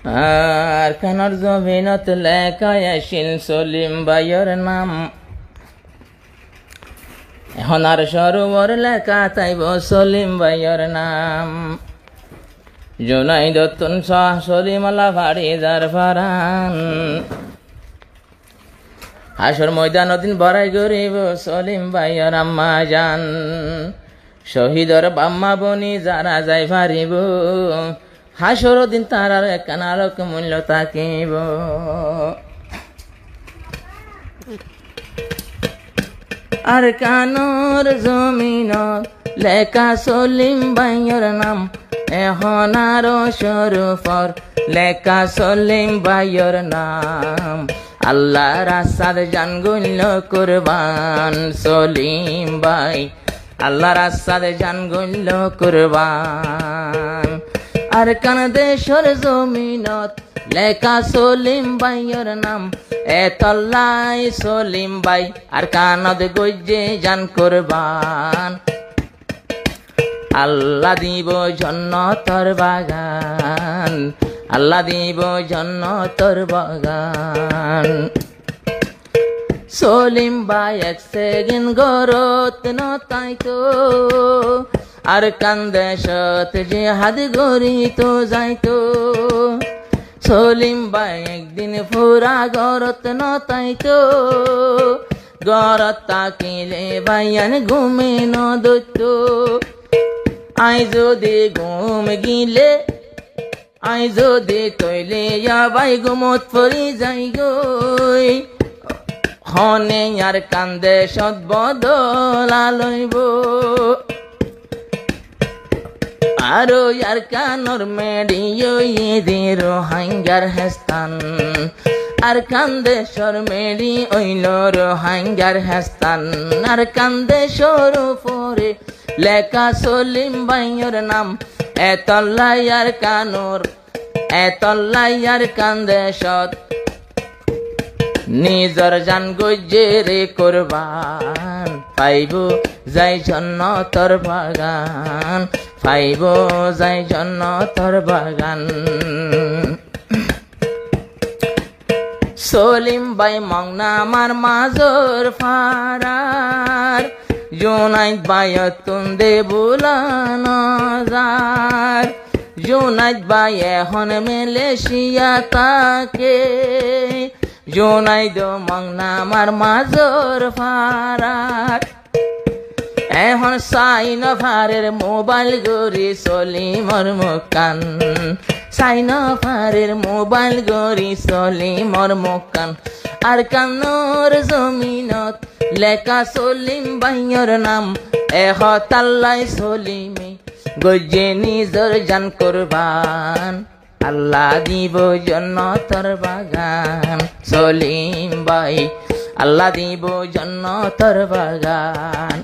আর কানর জমিনত লেখায় আসিল সলিম ভাইয়ের নাম। এখন আর সরোবর লেখা তাইব সলিম ভাইয়ের নাম। জুনাইদ তুন শাহ সলিমালা ভাড়ি যার ফারান। হাসর ময়দান দিন বড়াই গরিব সলিম ভাইয়ের আম্মা জান। শহীদর বাম্মা বনি যারা যাই ফারিব, হাসর দিন তারার কানারক মূল্য থাকিব। আর কানর জমিনত লেখা সলিম ভাইয়ের নাম। এখন আরো শরফর লেখা সলিম ভাইয়ের নাম। আল্লাহ রাস্তার জান গইল কুরবান সলিম ভাই, আল্লাহ রাস্তার জান গইল কুরবান। আর কান দেশর জমিনত লেখা সলিম ভাইয়ের নাম। এতল্লাই সলিম ভাই আর কানত গজ্জে জান কুরবান। আল্লাহ দিব জন্নতর বাগান, আল্লাহ দিব জন্নতর বাগান। সলিম ভাই এক সেকেন্ড গরত নতাইতো, আর কান্দেশত যে হাত গরিত যাইতো। সলিম ভাই একদিন ফুরা গরত নতাইতো, গরত তাকিলে ভাইয়ান ঘুমে নদত। আই যদি ঘুম গিলে, আই যদি তৈলে ভাই ঘুমত পরি যাই গই। হনে আর কান্দে সদ বদলা লইব, আরো আর কানর মেডিও ইদের হাঙ্গার হেস্তান। আর কান্দে সর মেডি ওইল হাঙ্গার হেস্তান। আর কান্দে সর পরে লেখা সলিম ভাইয়ের নাম। এতল্লাই আর কানর, এতল্লাই আর কান্দে সত নিজর জান গজ্জে রে কুরবান। পাইব যাই জন্নতর বাগান, পাইব যাই জন্নতর বাগান। সলিম ভাই মংনা আমার মাজর ফারার। জুনাইদ ভাই তুন্দে বুলানো যার। জুনাইদ ভাই এখন মালয়েশিয়া তাকে। জুনাইদ মংনা আমার মাজর ফারার। এখন সাইন ফারের মোবাইল গরি সলিমর মুকান। সাইন ফারের মোবাইল গরি সলিমর মুকান। আর কানর জমিনত লেখা সলিম ভাইয়ের নাম। এহতাল্লাই সলিমে গজ্জে নিজর জান কুরবান। আল্লাহ দিব জন্নতর বাগান সলিম ভাই, আল্লাহ দিব জন্নতর বাগান।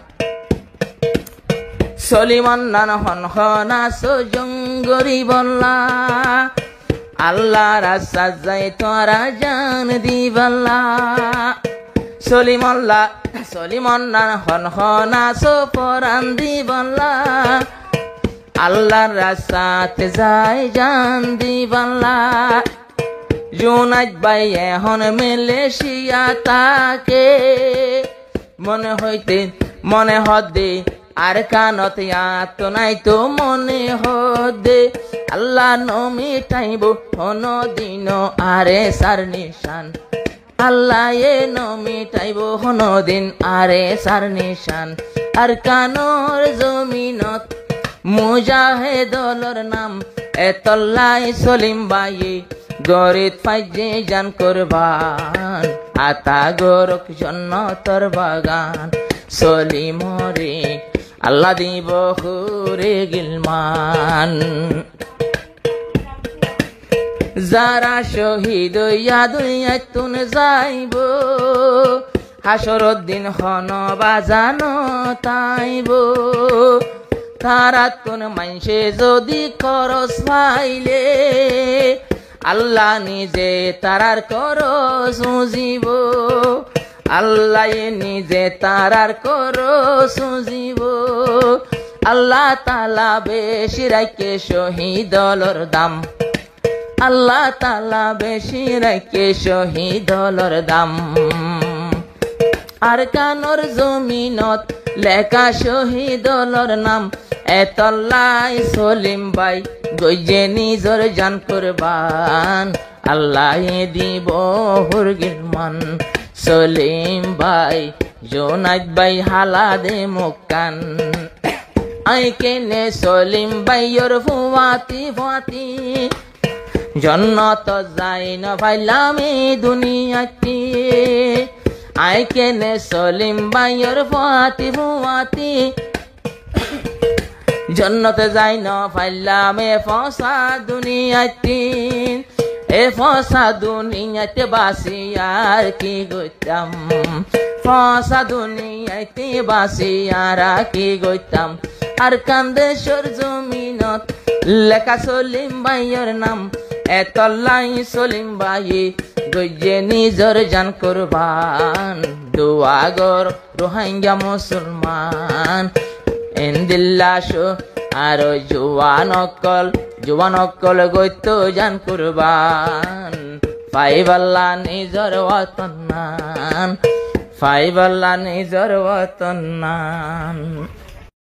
সলিমান নান হন হনা সজঙ্গরি বল্লা। আল্লাহ রাস্তা যাই তোরা জান দিবাল্লা। সলিমল্লা সলিমান নান হন হনা সো পরান দিবাল্লা। আল্লাহর রাস্তাতে যাই জান দিবাল্লা। জুনাইদ ভাই এখন মালয়েশিয়া তাকে। মনে হইতে মনে হদে আর কানত আত নাই তো মনে হদে। আল্লাহ নমিটাইব হন দিন আরে সার নিশান। আল্লাহ এ নমিটাইব হন দিন আরে সার নিশান। আর কানর জমিনত মুজাহিদুর নাম। এতল্লাই সলিম ভাই গরিত ফাইজে জান কুরবান। আতা গরক জন্নতর বাগান সলিম রে, আল্লাহ দিব হুরে গিলমান। যারা শহীদ হইয়া দুনিয়ায় তুন যাইব, হাসরত দিন হন বাজানো তাইব। তারা তুন মানসে যদি খরচ পাইলে, আল্লাহ নিজে তারার খরচ বুঝিব। আল্লাহ নিজে তারার খরচ বুঝিব। আল্লাহ তাআলা বেশি রাখে শহীদর দাম। আল্লাহ তাআলা বেশি রাখে শহীদর দাম আর কানর জমিনত লেখা শহীদর নাম এতল্লাই সলিম ভাই গইজে নিজর জান কুরবান আল্লাহ দিব হুরগিরমান সলিম ভাই জোনাইদ ভাই হালা দে মুকান আই কেনে সলিম ভাইয়র ফুয়াতি ফুয়াতি জন্নত যাই না পাইলাম এই দুনিয়াতে আই কেনে সলিম ভাইয়র ফুয়াতি ফুয়াতি জন্নত যাই না পাইলাম এ ফসা দুনিয়াতে এ ফসা দুনিয়াতে বাসি আর কি গইতাম ফসা দুনিয়াতে বাসি আর কি গইতাম আর কান্দেশ্বর জমিনত লেখা সলিম ভাইয়ের নাম এতল্লাই সলিম ভাই গইজে নিজর জান কুরবান দোয়া গর রোহিঙ্গা মুসলমান এন্দিল্লাশো আর জুয়ান অকল গইত জান কুরবান ফাইবাল্লা নিজর ওয়াতন ফাইবাল্লা নিজর ওয়াতন